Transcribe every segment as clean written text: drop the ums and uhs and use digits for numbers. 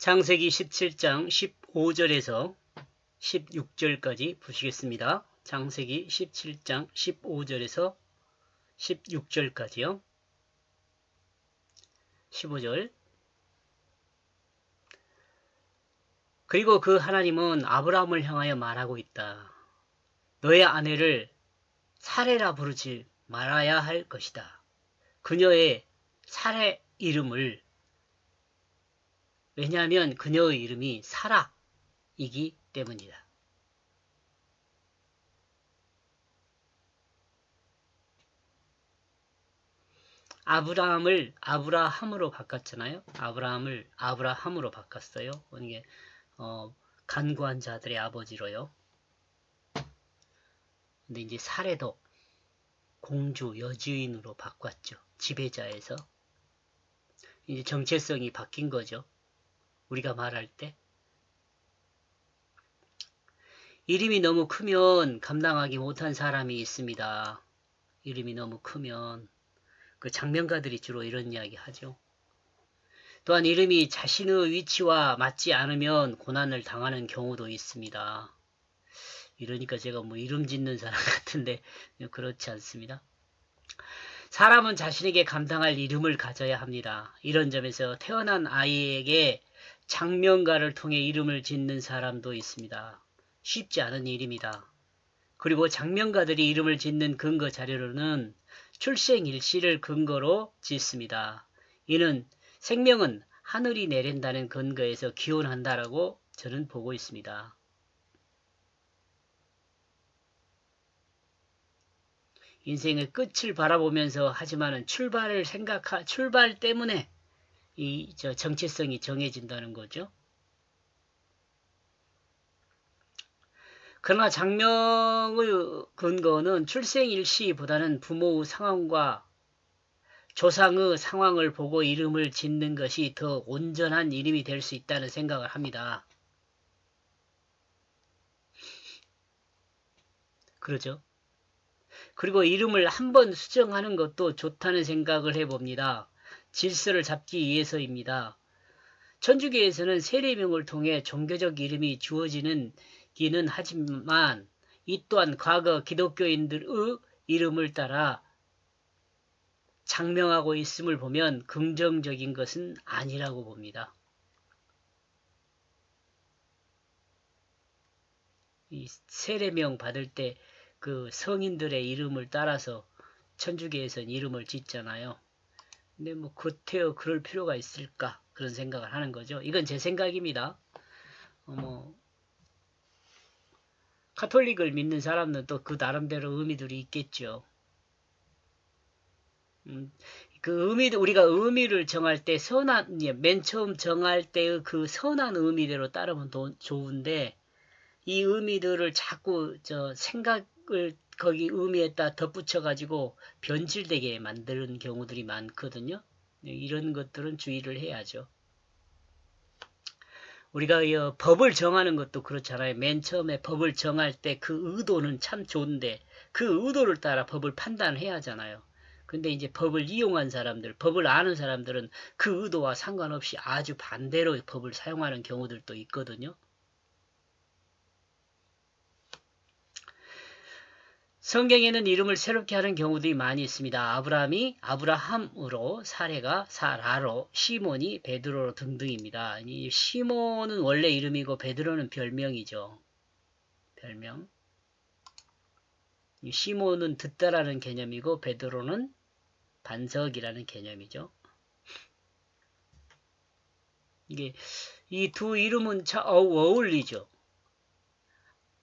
창세기 17장 15절에서 16절까지 보시겠습니다. 창세기 17장 15절에서 16절까지요. 15절. 그리고 그 하나님은 아브라함을 향하여 말하고 있다. 너의 아내를 사레라 부르지 말아야 할 것이다. 그녀의 사레 이름을, 왜냐하면 그녀의 이름이 사라이기 때문이다. 아브라함을 아브라함으로 바꿨잖아요. 아브라함을 아브라함으로 바꿨어요. 이게 간구한 자들의 아버지로요. 근데 이제 사례도 공주, 여주인으로 바꿨죠. 지배자에서. 이제 정체성이 바뀐 거죠. 우리가 말할 때. 이름이 너무 크면 감당하기 못한 사람이 있습니다. 이름이 너무 크면. 그 장명가들이 주로 이런 이야기 하죠. 또한 이름이 자신의 위치와 맞지 않으면 고난을 당하는 경우도 있습니다. 이러니까 제가 뭐 이름 짓는 사람 같은데 그렇지 않습니다. 사람은 자신에게 감당할 이름을 가져야 합니다. 이런 점에서 태어난 아이에게 장명가를 통해 이름을 짓는 사람도 있습니다. 쉽지 않은 일입니다. 그리고 장명가들이 이름을 짓는 근거 자료로는 출생일시를 근거로 짓습니다. 이는 생명은 하늘이 내린다는 근거에서 기원한다라고 저는 보고 있습니다. 인생의 끝을 바라보면서 하지만은 출발 때문에 이 정체성이 정해진다는 거죠. 그러나 장명의 근거는 출생일시보다는 부모의 상황과 조상의 상황을 보고 이름을 짓는 것이 더 온전한 이름이 될 수 있다는 생각을 합니다. 그러죠? 그리고 이름을 한번 수정하는 것도 좋다는 생각을 해봅니다. 질서를 잡기 위해서입니다. 천주교에서는 세례명을 통해 종교적 이름이 주어지는 기는 하지만 이 또한 과거 기독교인들의 이름을 따라 장명하고 있음을 보면 긍정적인 것은 아니라고 봅니다. 이 세례명 받을 때 그 성인들의 이름을 따라서 천주교에서는 이름을 짓잖아요. 근데 뭐 그때요 그럴 필요가 있을까 그런 생각을 하는 거죠. 이건 제 생각입니다. 카톨릭을 믿는 사람은 또 그 나름대로 의미들이 있겠죠. 그 우리가 의미를 정할 때 맨 처음 정할 때의 그 선한 의미대로 따르면 좋은데, 이 의미들을 자꾸 생각을 거기 의미에다 덧붙여가지고 변질되게 만드는 경우들이 많거든요. 이런 것들은 주의를 해야죠. 우리가 법을 정하는 것도 그렇잖아요. 맨 처음에 법을 정할 때 그 의도는 참 좋은데 그 의도를 따라 법을 판단해야 하잖아요. 근데 이제 법을 이용한 사람들, 법을 아는 사람들은 그 의도와 상관없이 아주 반대로 법을 사용하는 경우들도 있거든요. 성경에는 이름을 새롭게 하는 경우들이 많이 있습니다. 아브라함이 아브라함으로, 사레가 사라로, 시몬이 베드로로 등등입니다. 이 시몬은 원래 이름이고 베드로는 별명이죠. 별명. 시몬은 듣다라는 개념이고 베드로는 반석이라는 개념이죠. 이게 이 두 이름은 어울리죠.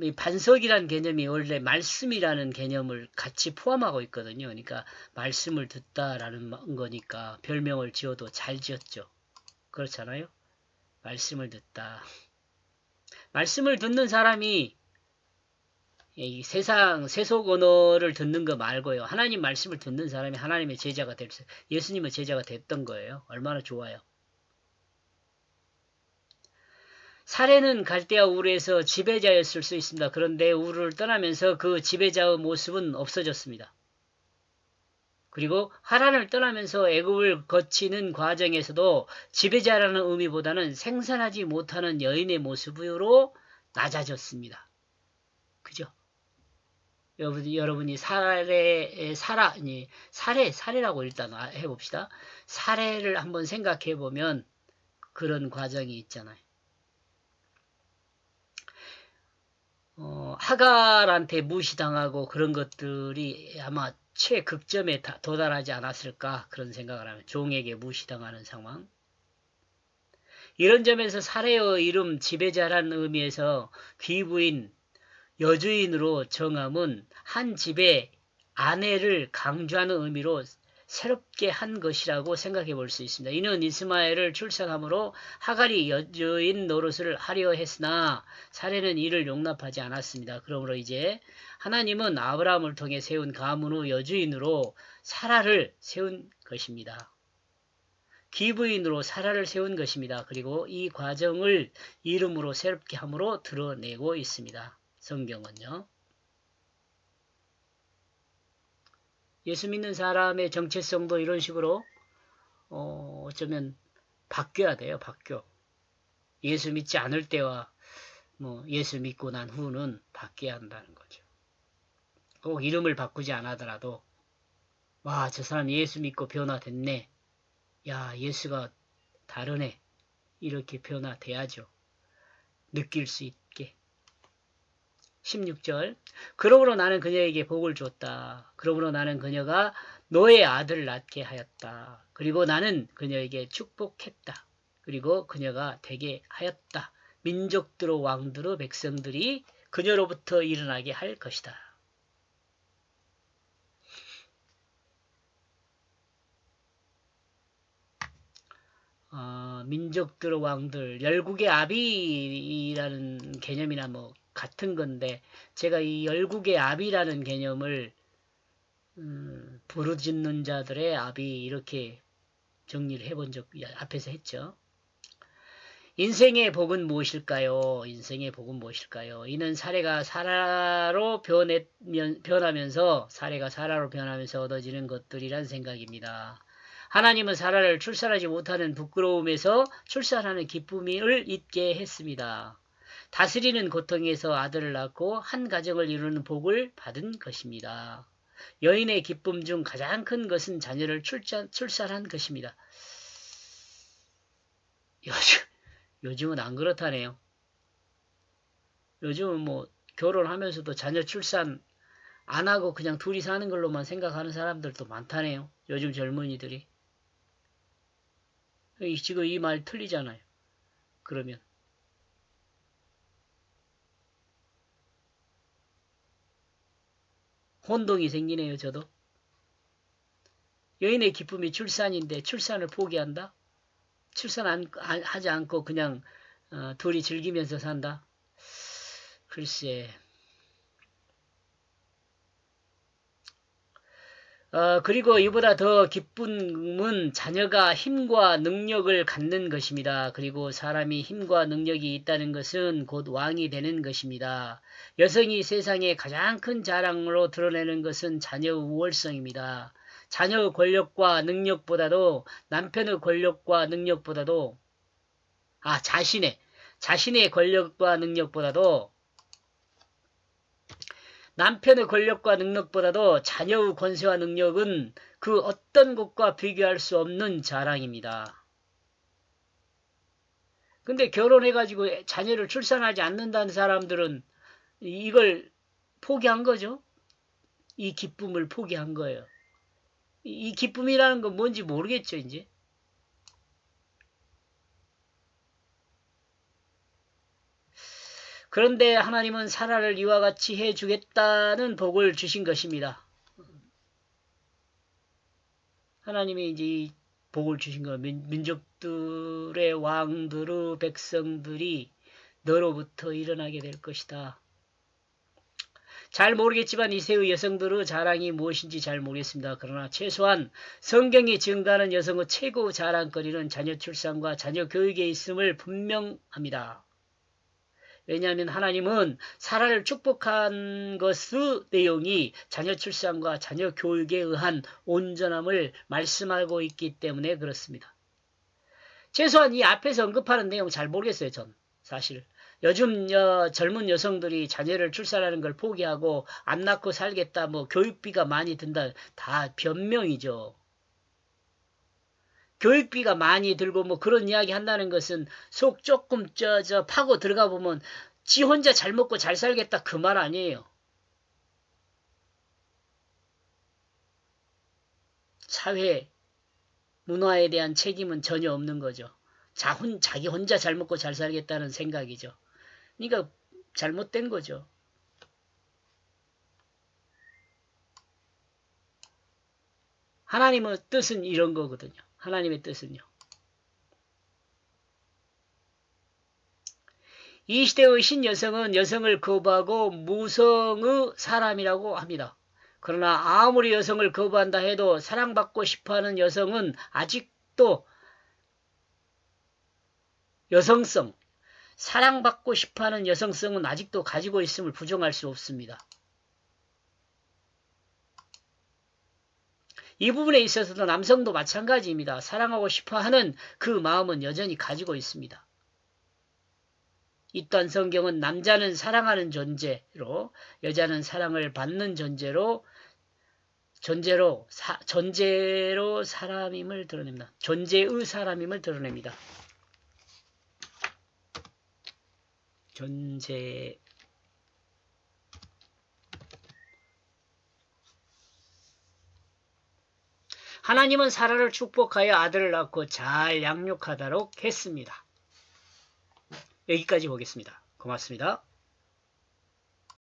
이 반석이라는 개념이 원래 말씀이라는 개념을 같이 포함하고 있거든요. 그러니까 말씀을 듣다라는 거니까 별명을 지어도 잘 지었죠. 그렇잖아요. 말씀을 듣다. 말씀을 듣는 사람이 이 세상 세속 언어를 듣는 거 말고요. 하나님 말씀을 듣는 사람이 하나님의 제자가 될 수, 예수님의 제자가 됐던 거예요. 얼마나 좋아요. 사례는 갈대아 우르에서 지배자였을 수 있습니다. 그런데 우르를 떠나면서 그 지배자의 모습은 없어졌습니다. 그리고 하란을 떠나면서 애굽을 거치는 과정에서도 지배자라는 의미보다는 생산하지 못하는 여인의 모습으로 낮아졌습니다. 그죠? 여러분이 사례라고 일단 해봅시다. 사례를 한번 생각해 보면 그런 과정이 있잖아요. 하갈한테 무시당하고 그런 것들이 아마 최극점에 도달하지 않았을까 그런 생각을 하면 종에게 무시당하는 상황. 이런 점에서 사례의 이름 지배자라는 의미에서 귀부인, 여주인으로 정함은 한 집의 아내를 강조하는 의미로 새롭게 한 것이라고 생각해 볼 수 있습니다. 이는 이스마엘을 출산함으로 하갈이 여주인 노릇을 하려 했으나 사례는 이를 용납하지 않았습니다. 그러므로 이제 하나님은 아브라함을 통해 세운 가문 후 여주인으로 사라를 세운 것입니다. 귀부인으로 사라를 세운 것입니다. 그리고 이 과정을 이름으로 새롭게 함으로 드러내고 있습니다. 성경은요. 예수 믿는 사람의 정체성도 이런 식으로 어쩌면 바뀌어야 돼요. 바뀌어. 예수 믿지 않을 때와 예수 믿고 난 후는 바뀌어야 한다는 거죠. 꼭 이름을 바꾸지 않아더라도 와, 저 사람 예수 믿고 변화됐네. 야, 예수가 다르네. 이렇게 변화돼야죠. 느낄 수 있게. 16절 그러므로 나는 그녀에게 복을 줬다. 그러므로 나는 그녀가 너의 아들을 낳게 하였다. 그리고 나는 그녀에게 축복했다. 그리고 그녀가 되게 하였다. 민족들의 왕들의 백성들이 그녀로부터 일어나게 할 것이다. 민족들의 왕들, 열국의 아비라는 개념이나 같은 건데 제가 이 열국의 아비라는 개념을 부르짖는 자들의 아비 이렇게 정리를 해본 적 앞에서 했죠. 인생의 복은 무엇일까요? 인생의 복은 무엇일까요? 이는 사례가 사라로 변하면서 얻어지는 것들이란 생각입니다. 하나님은 사라를 출산하지 못하는 부끄러움에서 출산하는 기쁨을 잊게 했습니다. 다스리는 고통에서 아들을 낳고 한 가정을 이루는 복을 받은 것입니다. 여인의 기쁨 중 가장 큰 것은 자녀를 출산한 것입니다. 요즘은 안 그렇다네요. 요즘은 결혼하면서도 자녀 출산 안 하고 그냥 둘이 사는 걸로만 생각하는 사람들도 많다네요. 요즘 젊은이들이. 지금 이 말 틀리잖아요. 그러면 혼동이 생기네요. 저도. 여인의 기쁨이 출산인데 출산을 포기한다? 출산하지 않고 그냥 둘이 즐기면서 산다? 글쎄. 그리고 이보다 더 기쁨은 자녀가 힘과 능력을 갖는 것입니다. 그리고 사람이 힘과 능력이 있다는 것은 곧 왕이 되는 것입니다. 여성이 세상에 가장 큰 자랑으로 드러내는 것은 자녀의 우월성입니다. 자녀의 권력과 능력보다도 남편의 권력과 능력보다도 자신의 권력과 능력보다도 남편의 권력과 능력보다도 자녀의 권세와 능력은 그 어떤 것과 비교할 수 없는 자랑입니다. 근데 결혼해가지고 자녀를 출산하지 않는다는 사람들은 이걸 포기한 거죠. 이 기쁨을 포기한 거예요. 이 기쁨이라는 건 뭔지 모르겠죠, 이제. 그런데 하나님은 사라를 이와 같이 해주겠다는 복을 주신 것입니다. 하나님이 이제 복을 주신 거 민족들의 왕들의 백성들이 너로부터 일어나게 될 것이다. 잘 모르겠지만 이세의 여성들의 자랑이 무엇인지 잘 모르겠습니다. 그러나 최소한 성경이 증가하는 여성의 최고 자랑거리는 자녀 출산과 자녀 교육에 있음을 분명합니다. 왜냐하면 하나님은 사라를 축복한 것의 내용이 자녀 출산과 자녀 교육에 의한 온전함을 말씀하고 있기 때문에 그렇습니다. 최소한 이 앞에서 언급하는 내용 잘 모르겠어요. 전 사실 요즘 젊은 여성들이 자녀를 출산하는 걸 포기하고 안 낳고 살겠다, 뭐 교육비가 많이 든다, 다 변명이죠. 교육비가 많이 들고 뭐 그런 이야기 한다는 것은 속 조금 파고 들어가 보면 지 혼자 잘 먹고 잘 살겠다 그 말 아니에요. 사회, 문화에 대한 책임은 전혀 없는 거죠. 자기 혼자 잘 먹고 잘 살겠다는 생각이죠. 그러니까 잘못된 거죠. 하나님의 뜻은 이런 거거든요. 하나님의 뜻은요. 이 시대의 신여성은 여성을 거부하고 무성의 사람이라고 합니다. 그러나 아무리 여성을 거부한다 해도 사랑받고 싶어하는 여성은 아직도 여성성, 사랑받고 싶어하는 여성성은 아직도 가지고 있음을 부정할 수 없습니다. 이 부분에 있어서도 남성도 마찬가지입니다. 사랑하고 싶어하는 그 마음은 여전히 가지고 있습니다. 이 또한 성경은 남자는 사랑하는 존재로 여자는 사랑을 받는 존재로 사람임을 드러냅니다. 존재의 사람임을 드러냅니다. 존재 하나님은 사라를 축복하여 아들을 낳고 잘 양육하도록 했습니다. 여기까지 보겠습니다. 고맙습니다.